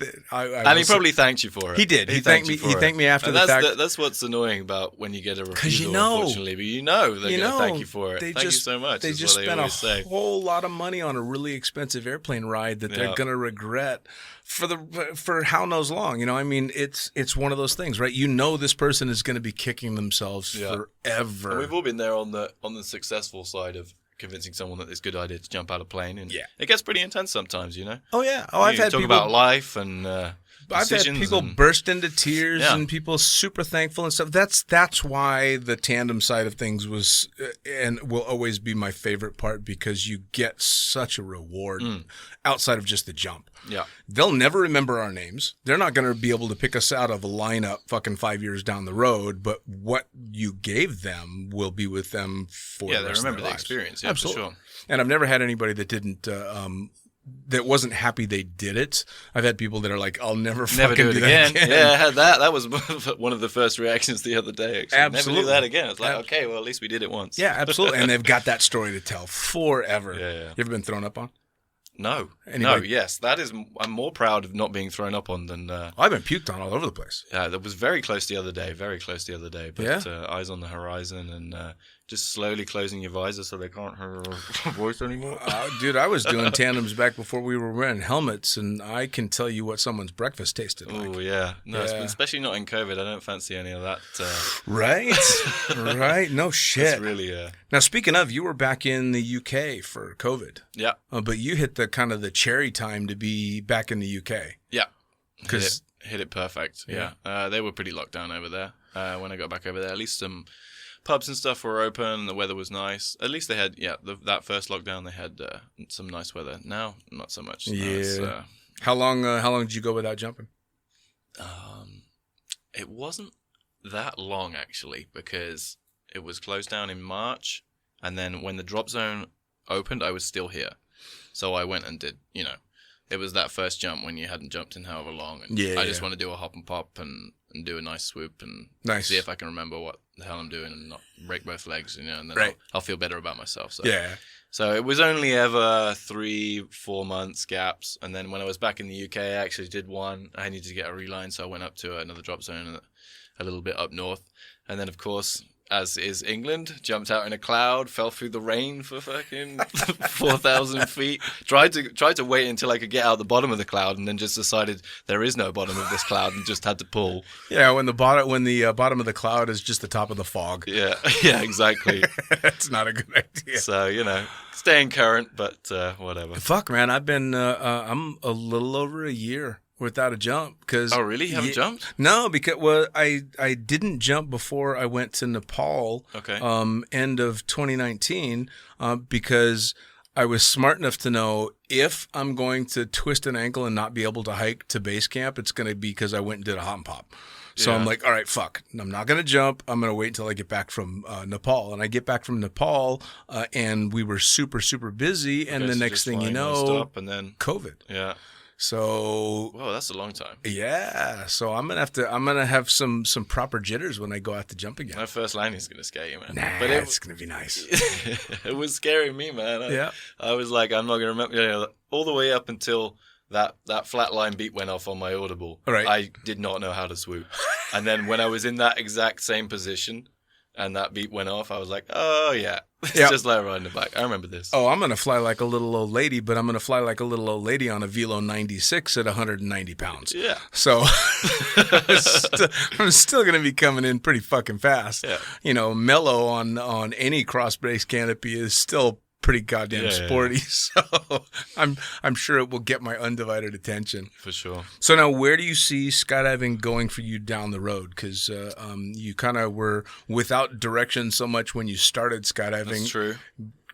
probably thanked you for it. He did. He thanked me. He thanked me after and the fact. That's what's annoying about when you get a refusal. you know, unfortunately, but they're going to thank you for it. Thank you so much. They just spent a whole lot of money on a really expensive airplane ride that they're going to regret for how knows long. You know, I mean, it's one of those things, right? You know, this person is going to be kicking themselves forever. And we've all been there on the successful side of convincing someone that it's a good idea to jump out of a plane, and it gets pretty intense sometimes, you know. Oh yeah. Oh, I've had talk people about life and I've had people burst into tears and people super thankful and stuff. That's why the tandem side of things was and will always be my favorite part, because you get such a reward outside of just the jump. Yeah. They'll never remember our names. They're not going to be able to pick us out of a lineup fucking 5 years down the road, but what you gave them will be with them for the rest of their lives. Yeah, they remember the experience. Yeah, absolutely. For sure. And I've never had anybody that didn't that wasn't happy they did it. I've had people that are like, I'll never fucking do it again. Yeah, I had that. That was one of the first reactions the other day, actually. Absolutely. Never do that again. It's like, okay, well, at least we did it once. Yeah, absolutely. And they've got that story to tell forever. Yeah. You ever been thrown up on? No. Anybody? No, yes. I'm more proud of not being thrown up on than... I've been puked on all over the place. Yeah, that was very close the other day. But eyes on the horizon and just slowly closing your visor so they can't hear your voice anymore. Dude, I was doing tandems back before we were wearing helmets, and I can tell you what someone's breakfast tasted like. Oh, yeah. No, especially not in COVID. I don't fancy any of that. Right? Right? No shit. It's really... Now, speaking of, you were back in the UK for COVID. Yeah. But you hit the kind of the cherry time to be back in the UK. Yeah. Hit it perfect. Yeah. They were pretty locked down over there when I got back over there. At least some pubs and stuff were open and the weather was nice. At least they had, that first lockdown, they had some nice weather. Now, not so much. Yeah. How long did you go without jumping? It wasn't that long, actually, because it was closed down in March. And then when the drop zone opened, I was still here. So I went and did, it was that first jump when you hadn't jumped in however long. And I just want to do a hop and pop and do a nice swoop and see if I can remember what the hell I'm doing and not break both legs, and then I'll feel better about myself. So it was only ever 3-4 months gaps. And then when I was back in the UK, I actually did one. I needed to get a reline, so I went up to another drop zone a little bit up north. And then, of course, as is England, jumped out in a cloud, fell through the rain for fucking 4,000 feet. Tried to wait until I could get out the bottom of the cloud, and then just decided there is no bottom of this cloud, and just had to pull. Yeah, when the bottom of the cloud is just the top of the fog. Yeah, exactly. That's not a good idea. So staying current, but whatever. Fuck, man, I've been I'm a little over a year without a jump. Oh, really? You haven't jumped? No, because I didn't jump before I went to Nepal. Okay. End of 2019, because I was smart enough to know if I'm going to twist an ankle and not be able to hike to base camp, it's going to be because I went and did a hop and pop. So I'm like, all right, fuck. I'm not going to jump. I'm going to wait until I get back from Nepal. And I get back from Nepal, and we were super, super busy. And the next thing you know, and then COVID. Yeah. So, whoa, that's a long time. Yeah, so I'm gonna have some proper jitters when I go out to jump again. My first landing is gonna scare you, man. Nah, but it's gonna be nice. It was scaring me, man. I was like, I'm not gonna remember. All the way up until that flat line beat went off on my audible. Right. I did not know how to swoop, and then when I was in that exact same position, and that beat went off, I was like, oh yeah. Just let it ride in the back. I remember this. Oh, I'm going to fly like a little old lady, but I'm going to fly like a little old lady on a Velo 96 at 190 pounds. Yeah. So I'm still going to be coming in pretty fucking fast. Yeah. Mellow on any cross brace canopy is still pretty goddamn sporty. So I'm sure it will get my undivided attention. For sure. So now, where do you see skydiving going for you down the road? Because you kind of were without direction so much when you started skydiving. That's true.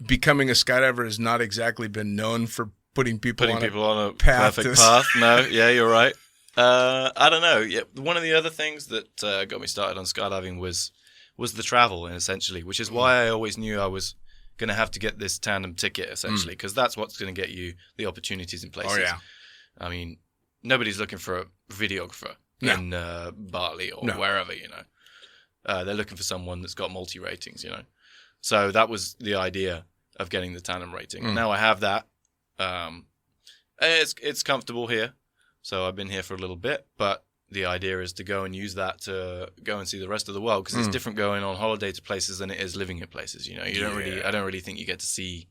Becoming a skydiver has not exactly been known for putting people on a perfect path. No, yeah, you're right. I don't know. Yeah, one of the other things that got me started on skydiving was the travel, essentially, which is why I always knew I was going to have to get this tandem ticket, essentially, because that's what's going to get you the opportunities in places. Oh, yeah. I mean, nobody's looking for a videographer in Bali or wherever, They're looking for someone that's got multi-ratings, So that was the idea of getting the tandem rating. Now I have that. It's comfortable here. So I've been here for a little bit, but the idea is to go and use that to go and see the rest of the world, because it's different going on holiday to places than it is living in places. You know, I don't really think you get to see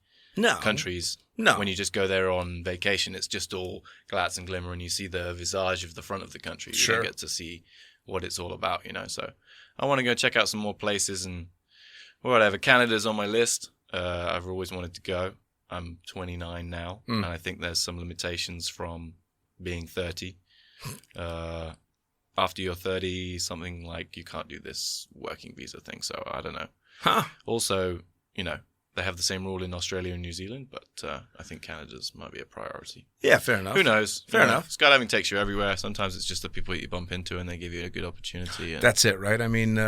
countries when you just go there on vacation. It's just all glitz and glimmer, and you see the visage of the front of the country. You don't get to see what it's all about, you know. So I want to go check out some more places and whatever. Canada's on my list. I've always wanted to go. I'm 29 now, and I think there's some limitations from being 30. After you're 30, something like you can't do this working visa thing. So I don't know. Also, you know, they have the same rule in Australia and New Zealand, but I think Canada's might be a priority. Yeah, fair enough. Who knows? Fair enough. Skydiving takes you everywhere. Sometimes it's just the people that you bump into and they give you a good opportunity. And that's it, right? I mean,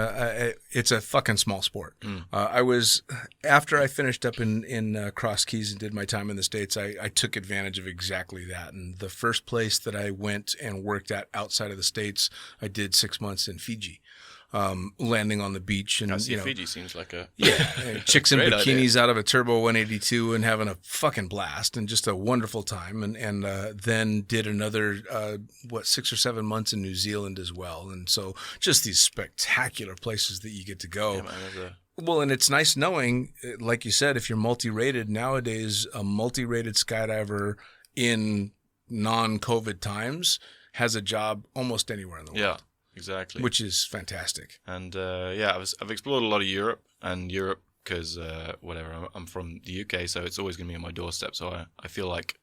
it's a fucking small sport. After I finished up in Cross Keys and did my time in the States, I took advantage of exactly that. And the first place that I went and worked at outside of the States, I did 6 months in Fiji. Landing on the beach and Fiji seems like a chicks in bikinis idea. out of a Turbo 182 and having a fucking blast and just a wonderful time, and then did another 6 or 7 months in New Zealand as well, and so just these spectacular places that you get to go. Yeah, man, well, and it's nice knowing, like you said, if you're multi-rated nowadays, a multi-rated skydiver in non-COVID times has a job almost anywhere in the world. Yeah. Exactly, which is fantastic. And I've explored a lot of Europe, because I'm from the UK, so it's always going to be on my doorstep. So I feel like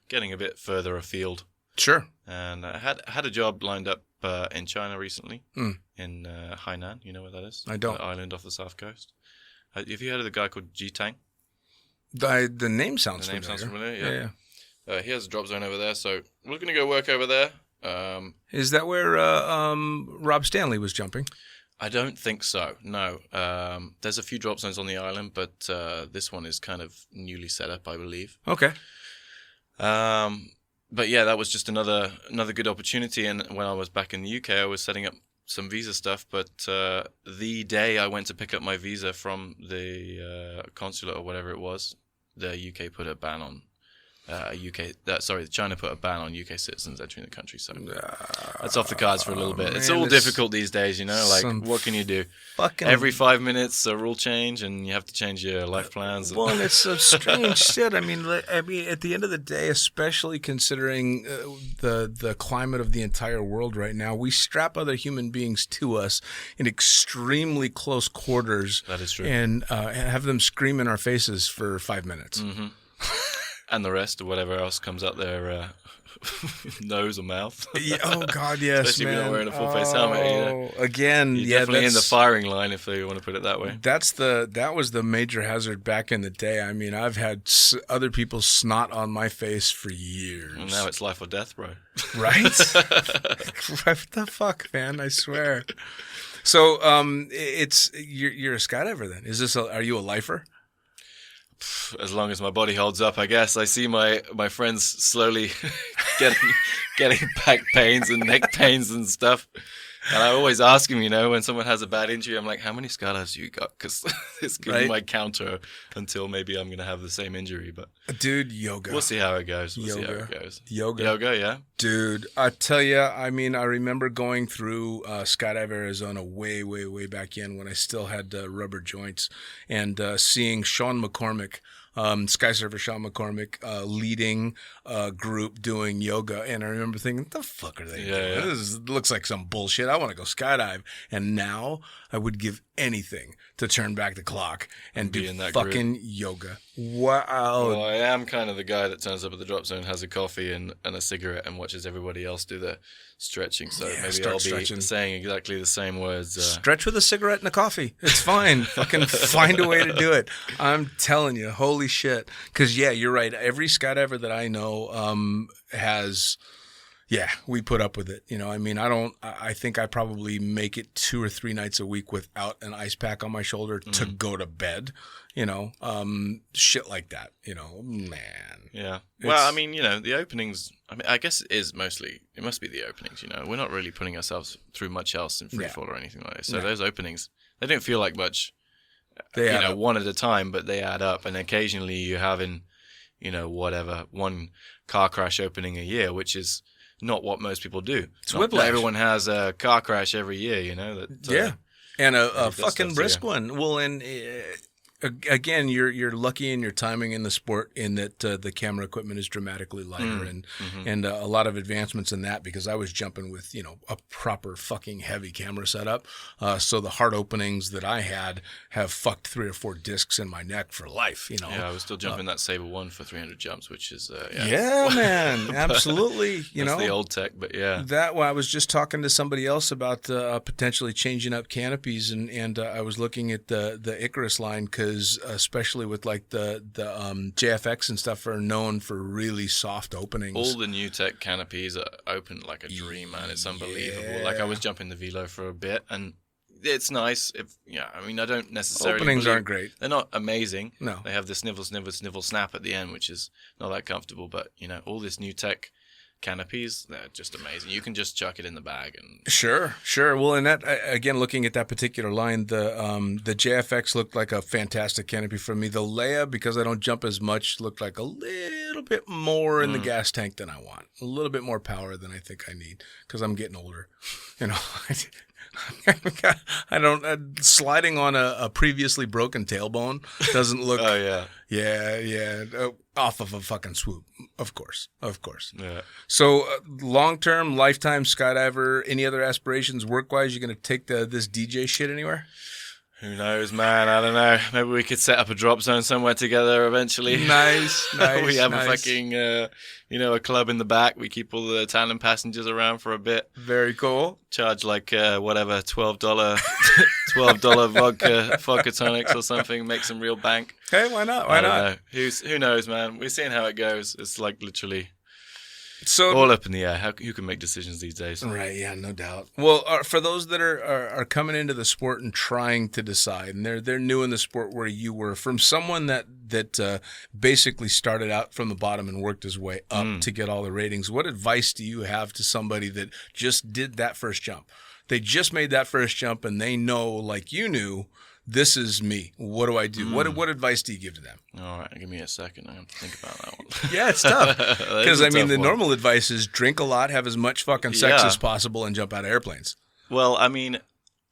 getting a bit further afield. Sure. And I had a job lined up in China recently, in Hainan. You know where that is? I don't. An island off the south coast. Have you heard of the guy called Jitang? The name sounds familiar. Sounds familiar. Yeah. He has a drop zone over there, so we're going to go work over there. Is that where Rob Stanley was jumping? I don't think so. No. There's a few drop zones on the island, but this one is kind of newly set up, I believe. Okay. But yeah, that was just another good opportunity. And when I was back in the UK, I was setting up some visa stuff. But the day I went to pick up my visa from the consulate or whatever it was, the UK put a ban on. China put a ban on UK citizens entering the country, so that's off the cards for a little bit. It's all difficult these days, you know. Like, what can you do? Every 5 minutes, a rule change, and you have to change your life plans. Well, and it's some strange shit. I mean, at the end of the day, especially considering the climate of the entire world right now, we strap other human beings to us in extremely close quarters. That is true. And have them scream in our faces for 5 minutes. Mm-hmm. And the rest of whatever else comes out their nose or mouth. Oh, God, yes, especially man. if you're not wearing a full-face helmet. You know? Again, you're definitely in the firing line, if you want to put it that way. That was the major hazard back in the day. I mean, I've had other people's snot on my face for years. And now it's life or death, bro. Right? What the fuck, man? I swear. So, you're a skydiver then? Are you a lifer? As long as my body holds up, I guess. I see my friends slowly getting back pains and neck pains and stuff. And I always ask him, you know, when someone has a bad injury, I'm like, how many skydives you got? Because it's going to be my counter until maybe I'm going to have the same injury. But dude, yoga. We'll see how it goes. Yoga, yeah. Dude, I tell you, I mean, I remember going through Skydive Arizona way, way, way back in when I still had rubber joints and seeing Sean McCormick, Sky Surfer Sean McCormick, leading a group doing yoga. And I remember thinking, what the fuck are they doing? Yeah. This looks like some bullshit. I want to go skydive. And now I would give anything to turn back the clock and do fucking yoga. Wow. Well, I am kind of the guy that turns up at the drop zone, has a coffee and a cigarette, and watches everybody else do their stretching. So maybe I'll be stretching. Saying exactly the same words. Stretch with a cigarette and a coffee. It's fine. Fucking find a way to do it. I'm telling you, holy shit. Because, yeah, you're right. Every skydiver that I know has... Yeah, we put up with it. You know, I mean, I think I probably make it 2 or 3 nights a week without an ice pack on my shoulder to go to bed, you know, shit like that, you know, man. Yeah. Well, I mean, you know, the openings, I guess it must be the openings, you know. We're not really putting ourselves through much else in free fall or anything like this. So those openings, they don't feel like much, one at a time, but they add up. And occasionally you're having, you know, one car crash opening a year, which is not what most people do. It's Not whiplash. everyone has a car crash every year, you know. That, Yeah. And a that fucking stuff's brisk here. one. Well, and again, you're lucky in your timing in the sport in that the camera equipment is dramatically lighter and a lot of advancements in that because I was jumping with a proper fucking heavy camera setup. So the hard openings that I had have fucked 3 or 4 discs in my neck for life. Yeah, I was still jumping that Sabre 1 for 300 jumps, which is Yeah, man, absolutely. That's the old tech, but yeah. That I was just talking to somebody else about potentially changing up canopies, and I was looking at the Icarus line because especially with like the JFX and stuff are known for really soft openings. All the new tech canopies are open like a dream, man. It's unbelievable. Yeah. Like I was jumping the Velo for a bit, and it's nice. I mean, I don't necessarily Openings believe- aren't great. They're not amazing. No. They have the snivel snap at the end, which is not that comfortable. But all this new tech canopies, they're just amazing. You can just chuck it in the bag and Sure. Well, and that again, looking at that particular line, the JFX looked like a fantastic canopy for me. The Leia, because I don't jump as much, looked like a little bit more in the gas tank than I want. A little bit more power than I think I need because I'm getting older. I don't sliding on a previously broken tailbone doesn't look. oh yeah, Off of a fucking swoop, of course. yeah. So, long-term, lifetime skydiver. Any other aspirations work-wise? You gonna take this DJ shit anywhere? Who knows, man? I don't know. Maybe we could set up a drop zone somewhere together eventually. Nice. We have a fucking, a club in the back. We keep all the tandem passengers around for a bit. Very cool. Charge like whatever, $12 vodka tonics or something. Make some real bank. Hey, why not? I don't know. Who knows, man? We're seeing how it goes. It's like literally So, all up in the air. Who can make decisions these days? right, yeah, no doubt. Well, for those that are coming into the sport and trying to decide, and they're new in the sport where you were, from someone that basically started out from the bottom and worked his way up to get all the ratings, what advice do you have to somebody that just did that first jump? They just made that first jump and they know, like you knew, this is me. What do I do? What advice do you give to them? All right, give me a second. I have to think about that one. Yeah, it's tough. That Because, is a I mean, tough the one. normal advice is drink a lot, have as much fucking sex Yeah. as possible, and jump out of airplanes. Well, I mean,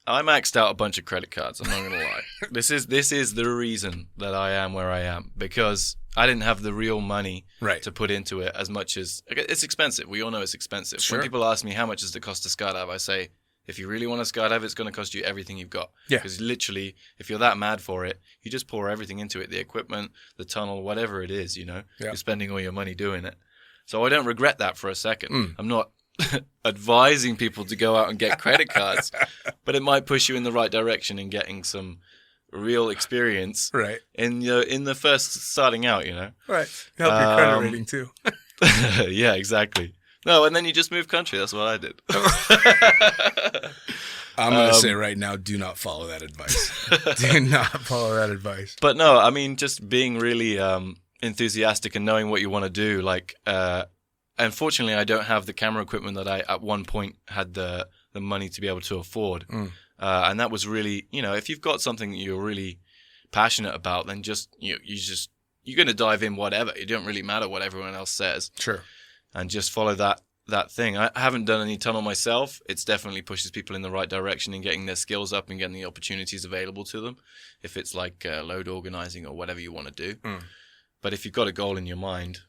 I maxed out a bunch of credit cards. I'm not gonna lie. This is the reason that I am where I am, because I didn't have the real money Right. to put into it as much as it's expensive. We all know it's expensive. Sure. When people ask me how much does it cost to skydive, I say, if you really want to skydive, it's going to cost you everything you've got. Yeah. Because literally, if you're that mad for it, you just pour everything into it, the equipment, the tunnel, whatever it is, Yeah. You're spending all your money doing it. So I don't regret that for a second. I'm not advising people to go out and get credit cards, but it might push you in the right direction in getting some real experience Right. in the first starting out, Right. Help your credit Um, rating, too. Yeah, exactly. No, and then you just move country. That's what I did. I'm going to say right now, do not follow that advice. Do not follow that advice. But no, I mean, just being really enthusiastic and knowing what you want to do. Like, unfortunately, I don't have the camera equipment that I at one point had the money to be able to afford. And that was really, if you've got something that you're really passionate about, then you're going to dive in whatever. It don't really matter what everyone else says. Sure. And just follow that thing. I haven't done any tunnel myself. It's definitely pushes people in the right direction in getting their skills up and getting the opportunities available to them. If it's like load organizing or whatever you want to do. But if you've got a goal in your mind,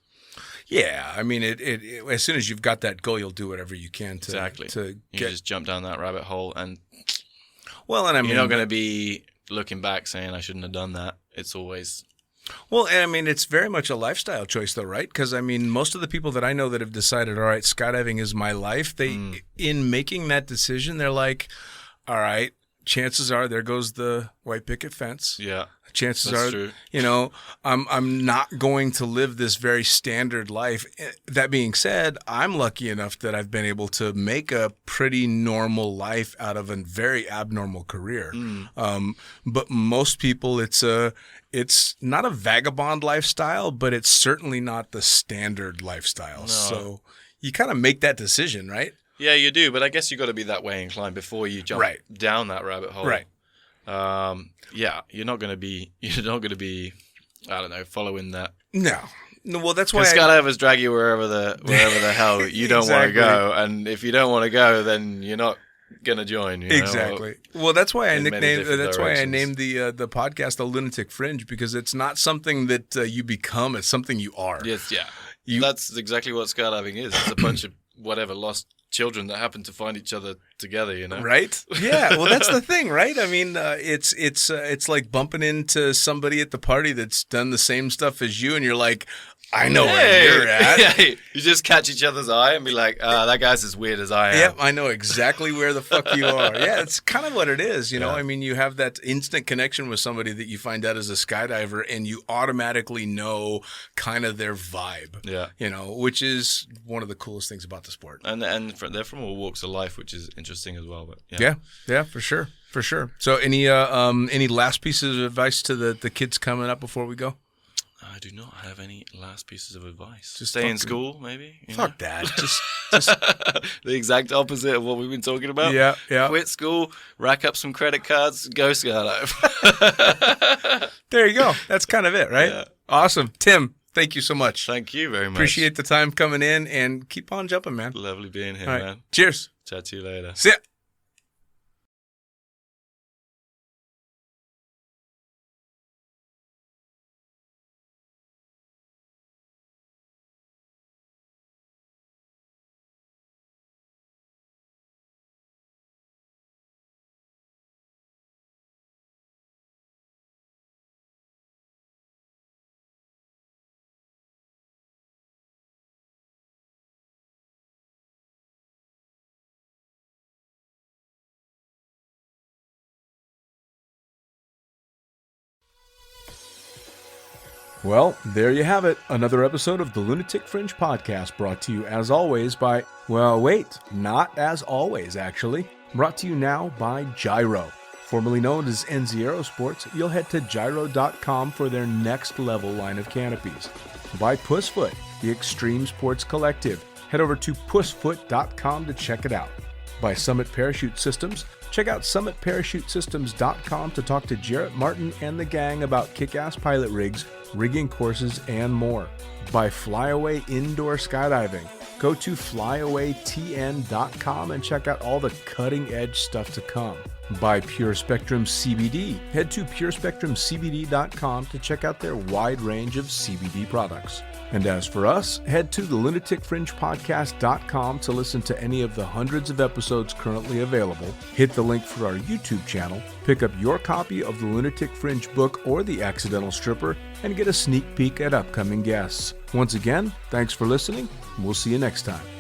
Yeah, I mean, it as soon as you've got that goal, you'll do whatever you can to exactly, to you get. just jump down that rabbit hole, and Well, and I mean, you're not going to be looking back saying I shouldn't have done that. It's always Well, and I mean, it's very much a lifestyle choice, though, right? Because I mean, most of the people that I know that have decided, all right, skydiving is my life. In making that decision, they're like, all right, chances are there goes the white picket fence. yeah. Chances That's are, true. I'm not going to live this very standard life. That being said, I'm lucky enough that I've been able to make a pretty normal life out of a very abnormal career. But most people, it's not a vagabond lifestyle, but it's certainly not the standard lifestyle. So you kind of make that decision, right? Yeah, you do, but I guess you got to be that way inclined before you jump Right. down that rabbit hole. Right. Yeah, you're not going to be, I don't know, following that. No. No, well, that's why Because skydivers drag you wherever the hell you don't want to Exactly. go, and if you don't want to go, then you're not gonna join. You know? Exactly. Well, that's why I in many nicknamed. different That's why I directions. named the podcast the Lunatic Fringe, because it's not something that you become; it's something you are. Yes, yeah. You- That's exactly what skydiving is. It's a bunch of whatever lost children that happen to find each other together. You know, Right? Yeah. Well, that's the thing, right? I mean, it's like bumping into somebody at the party that's done the same stuff as you, and you're like, I know where you're at. Hey, you just catch each other's eye and be like, that guy's as weird as I am. Yep, I know exactly where the fuck you are. Yeah, it's kind of what it is, you know? Yeah. I mean, you have that instant connection with somebody that you find out as a skydiver, and you automatically know kind of their vibe. Yeah. You know, which is one of the coolest things about the sport. And they're from all walks of life, which is interesting as well. But Yeah, for sure. For sure. So any last pieces of advice to the kids coming up before we go? I do not have any last pieces of advice. Just Stay in fucking- school, maybe. You Fuck that. Just the exact opposite of what we've been talking about. Yeah. Quit school, rack up some credit cards, go skydive. There you go. That's kind of it, right? Yeah. Awesome. Tim, thank you so much. Thank you very much. Appreciate the time coming in, and keep on jumping, man. Lovely being here, All right. man. Cheers. Chat to you later. See ya. Well, there you have it. Another episode of the Lunatic Fringe podcast, brought to you as always by, well, wait, not as always, actually. Brought to you now by Gyro. Formerly known as NZ Aerosports, you'll head to gyro.com for their next level line of canopies. By Pussfoot, the Extreme Sports Collective. Head over to pussfoot.com to check it out. By Summit Parachute Systems, check out summitparachutesystems.com to talk to Jarrett Martin and the gang about kick-ass pilot rigs, rigging courses, and more. By Flyaway Indoor Skydiving, go to flyawaytn.com and check out all the cutting-edge stuff to come. By Pure Spectrum CBD, head to purespectrumcbd.com to check out their wide range of CBD products. And as for us, head to the lunaticfringepodcast.com to listen to any of the hundreds of episodes currently available, hit the link for our YouTube channel, pick up your copy of the Lunatic Fringe book or The Accidental Stripper, and get a sneak peek at upcoming guests. Once again, thanks for listening. We'll see you next time.